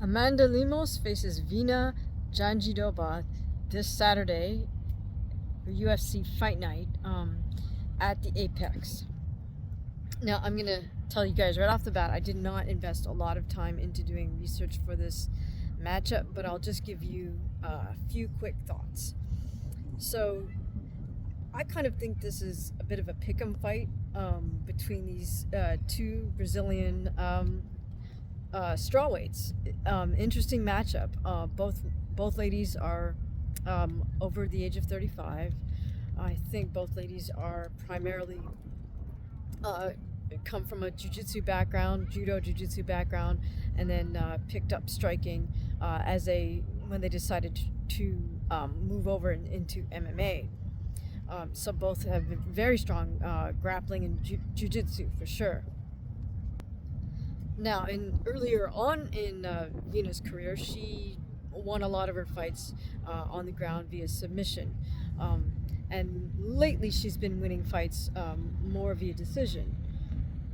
Amanda Lemos faces Virna JANDIROBA this Saturday for UFC Fight Night at the Apex. Now, I'm going to tell you guys right off the bat, I did not invest a lot of time into doing research for this matchup, but I'll just give you a few quick thoughts. So, I kind of think this is a bit of a pick'em fight between these two Brazilian strawweights. Interesting matchup. Both ladies are over the age of 35. I think both ladies are primarily come from a jiu-jitsu background, judo jiu-jitsu background, and then picked up striking when they decided to move over into MMA. So both have very strong grappling and jiu-jitsu for sure. Now, earlier on in Virna's career, she won a lot of her fights on the ground via submission. And lately she's been winning fights more via decision.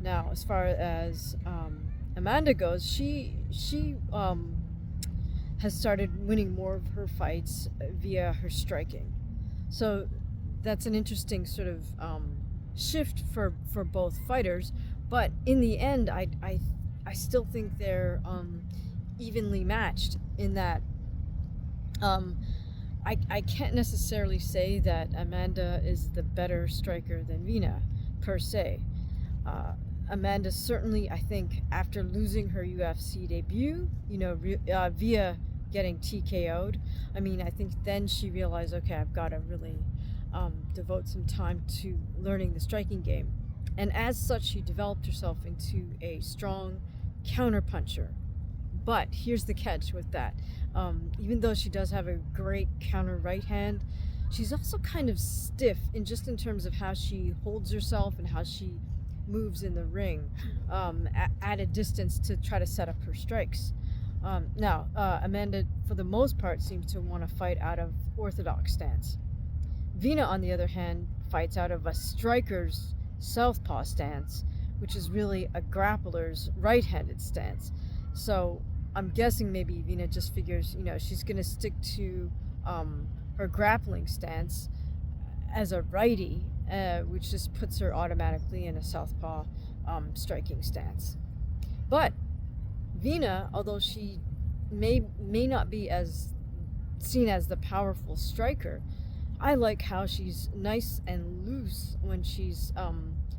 Now, as far as Amanda goes, she has started winning more of her fights via her striking. So that's an interesting sort of shift for both fighters. But in the end, I still think they're evenly matched in that I can't necessarily say that Amanda is the better striker than Virna, per se. Amanda certainly, I think, after losing her UFC debut, via getting TKO'd, I think then she realized, okay, I've got to really devote some time to learning the striking game. And as such, she developed herself into a strong counterpuncher. But here's the catch with that. Even though she does have a great counter right hand, she's also kind of stiff in terms of how she holds herself and how she moves in the ring at a distance to try to set up her strikes. Now, Amanda, for the most part, seems to want to fight out of orthodox stance. Virna, on the other hand, fights out of a striker's southpaw stance, which is really a grappler's right-handed stance. So I'm guessing maybe Virna just figures, she's going to stick to her grappling stance as a righty, which just puts her automatically in a southpaw striking stance. But Virna, although she may not be as seen as the powerful striker, I like how she's nice and loose when she's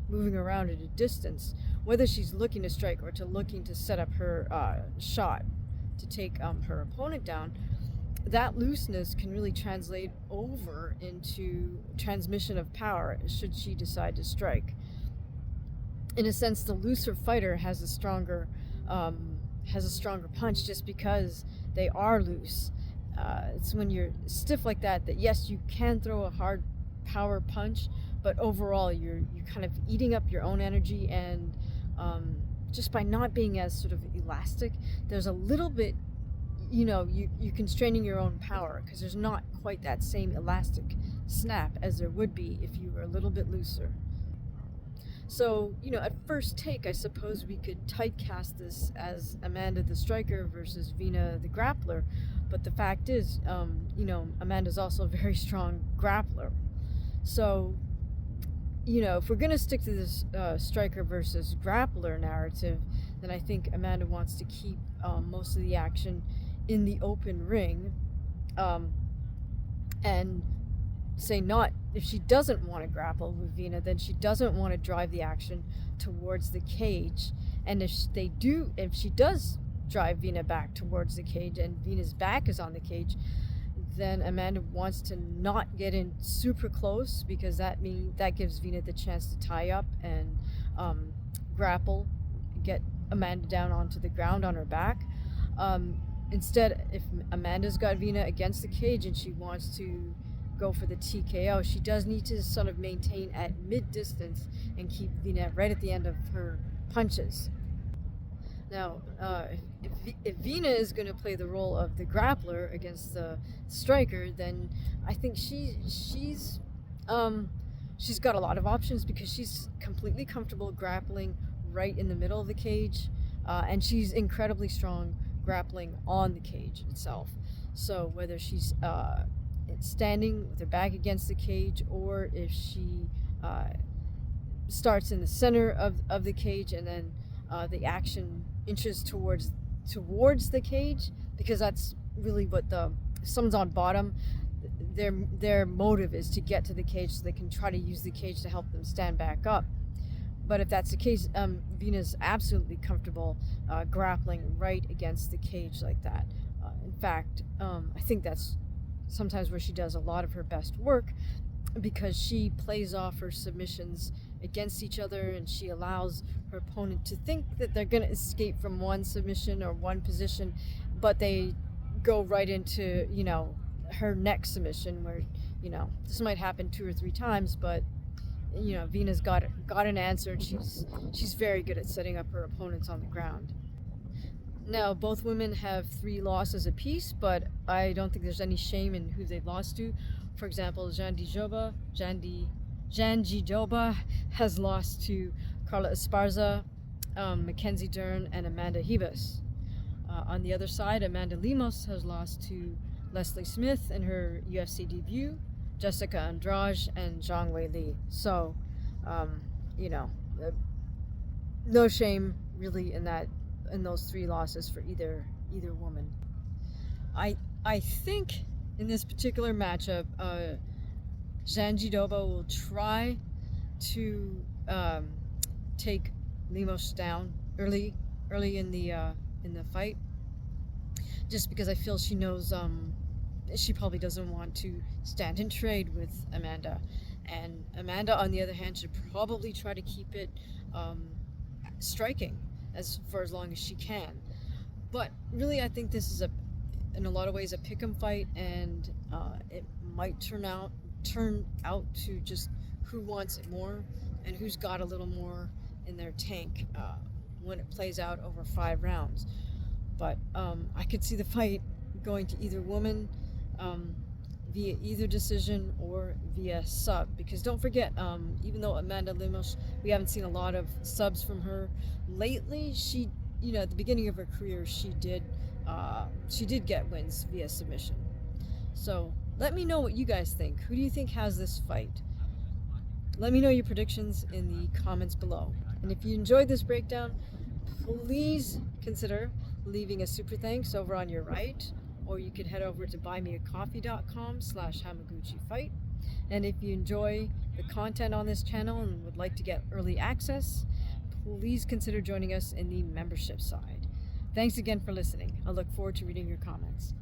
moving around at a distance, whether she's looking to strike or looking to set up her shot to take her opponent down. That looseness can really translate over into transmission of power should she decide to strike. In a sense, the looser fighter has a stronger punch just because they are loose. It's when you're stiff like that yes, you can throw a hard power punch, but overall you're kind of eating up your own energy, and just by not being as sort of elastic, there's a little bit, you're constraining your own power because there's not quite that same elastic snap as there would be if you were a little bit looser. So, at first take, I suppose we could typecast this as Amanda the striker versus Virna the grappler. But the fact is, Amanda's also a very strong grappler. So, if we're going to stick to this striker versus grappler narrative, then I think Amanda wants to keep most of the action in the open ring. And say not, if she doesn't want to grapple with Virna, then she doesn't want to drive the action towards the cage. And if she does drive Virna back towards the cage and Virna's back is on the cage, then Amanda wants to not get in super close, because that gives Virna the chance to tie up and grapple, get Amanda down onto the ground on her back. Instead, if Amanda's got Virna against the cage and she wants to go for the TKO, she does need to sort of maintain at mid-distance and keep Virna right at the end of her punches. Now, if Virna is going to play the role of the grappler against the striker, then I think she's got a lot of options, because she's completely comfortable grappling right in the middle of the cage, and she's incredibly strong grappling on the cage itself. So whether she's standing with her back against the cage, or if she starts in the center of the cage and then the action inches towards the cage, because that's really what if someone's on bottom, their motive is to get to the cage so they can try to use the cage to help them stand back up. But if that's the case, Vina's absolutely comfortable grappling right against the cage like that. In fact, I think that's sometimes where she does a lot of her best work, because she plays off her submissions against each other, and she allows her opponent to think that they're going to escape from one submission or one position, but they go right into, her next submission, where, this might happen 2 or 3 times, but Vina's got an answer. She's very good at setting up her opponents on the ground. Now, both women have 3 losses apiece, but I don't think there's any shame in who they've lost to. For example, Jandiroba has lost to Carla Esparza, Mackenzie Dern, and Amanda Ribas. On the other side, Amanda Lemos has lost to Leslie Smith in her UFC debut, Jessica Andrade, and Zhang Wei Li. So, no shame really in those 3 losses for either woman. I think in this particular matchup, Jandiroba will try to take Lemos down early in the fight, just because I feel she knows she probably doesn't want to stand and trade with Amanda. And Amanda, on the other hand, should probably try to keep it striking for as long as she can. But really, I think this is in a lot of ways a pick'em fight, and it might turn out to just who wants it more and who's got a little more in their tank when it plays out over 5 rounds. But I could see the fight going to either woman via either decision or via sub, because don't forget, even though Amanda Lemos, we haven't seen a lot of subs from her lately, she, at the beginning of her career, she did get wins via submission. So let me know what you guys think. Who do you think has this fight? Let me know your predictions in the comments below. And if you enjoyed this breakdown, please consider leaving a super thanks over on your right, or you could head over to buymeacoffee.com/hamaguchifight. And if you enjoy the content on this channel and would like to get early access, please consider joining us in the membership side. Thanks again for listening. I look forward to reading your comments.